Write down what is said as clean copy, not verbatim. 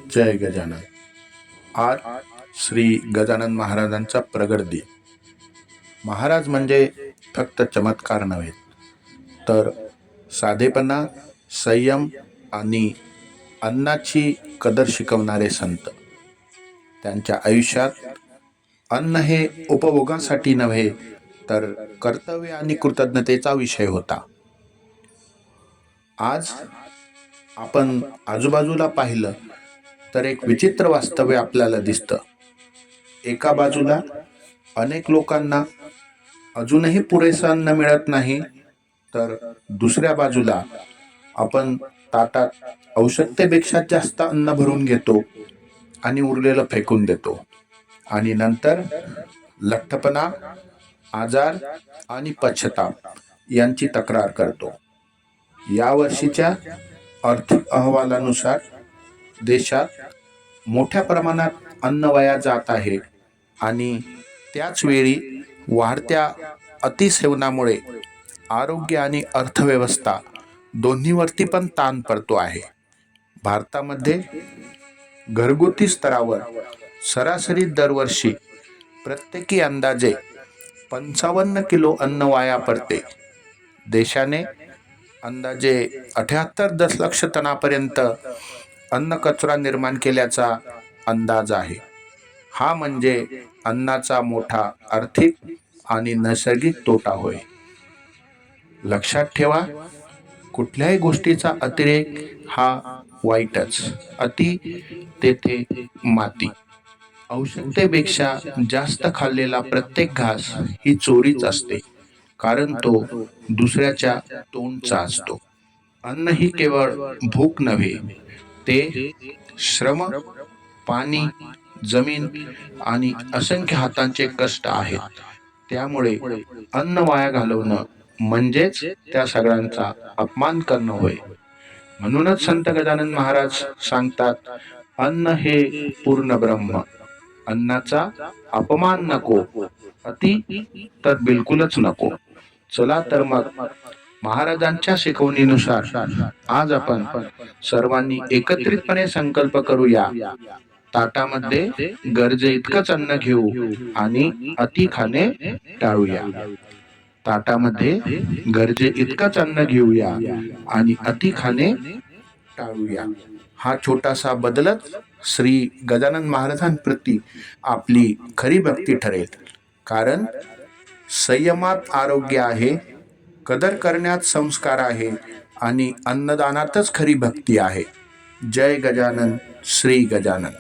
जय गजानन। आज श्री गजानन महाराजांचा प्रगट दिन। महाराज म्हणजे फक्त चमत्कार नव्हे, तर साधेपणा, संयम आणि अन्नाची कदर शिकवणारे संत. त्यांच्या आयुष्यात अन्न हे उपभोगासाठी नव्हे, तर कर्तव्य आणि कृतज्ञतेचा विषय होता. आज आपण आजूबाजूला पाहिलं तर एक विचित्र वास्तव्य आपल्याला दिसतं. एका बाजूला अनेक लोकांना अजूनही पुरेसं अन्न मिळत नाही, तर दुसऱ्या बाजूला आपण ताटात आवश्यकतेपेक्षा जास्त अन्न भरून घेतो आणि उरलेलं फेकून देतो, आणि नंतर लठ्ठपणा, आजार आणि पश्चाताप यांची तक्रार करतो. या वर्षीच्या आर्थिक अहवालानुसार देशात मोठ्या प्रमाणात अन्न वाया जात आहे, आणि त्याच वेळी वाढत्या अतिसेवनामुळे आरोग्य आणि अर्थव्यवस्था दोन्हीवरती पण ताण पडतो आहे. भारतामध्ये घरगुती स्तरावर सरासरी दरवर्षी प्रत्येकी अंदाजे 55 किलो अन्न वाया पडते. देशाने अंदाजे 78 दशलक्ष टनापर्यंत अन्न कचरा निर्माण केल्याचा अंदाज आहे. हा म्हणजे अन्नाचा मोठा आर्थिक आणि नैसर्गिक तोटा होय. लक्षात ठेवा, कुठल्याही गोष्टीचा अतिरेक हा वाईटच. अति तेथे माती. आवश्यकतेपेक्षा जास्त खाल्लेला प्रत्येक घास ही चोरीच असते, कारण तो दुसऱ्याच्या तोंडचा असतो. अन्न ही केवळ भूक नव्हे, ते श्रम, पाणी, जमीन आणि असंख्य हातांचे कष्ट आहेत. त्यामुळे अन्न वाया घालवणं म्हणजेच त्या सगळ्यांचा अपमान करणं होय. म्हणूनच संत गजानन महाराज सांगतात, अन्न हे पूर्ण ब्रह्म. अन्नाचा अपमान नको, अति तर बिलकुलच नको. चला तर मग महाराजांच्या शिकवणीनुसार आज आपण सर्वांनी एकत्रितपणे संकल्प करूया, ताटामध्ये गरजे इतकंच अन्न घेऊ आणि अति खाणे टाळूया. ताटामध्ये गरजे इतकंच अन्न घेऊया आणि अति खाणे टाळूया. हा छोटासा बदलच श्री गजानन महाराजांप्रती आपली खरी भक्ती ठरेल. कारण संयमात आरोग्य आहे, कदर करण्यात संस्कार आहे, आणि अन्नदानातच खरी भक्ती आहे. जय गजानन, श्री गजानन.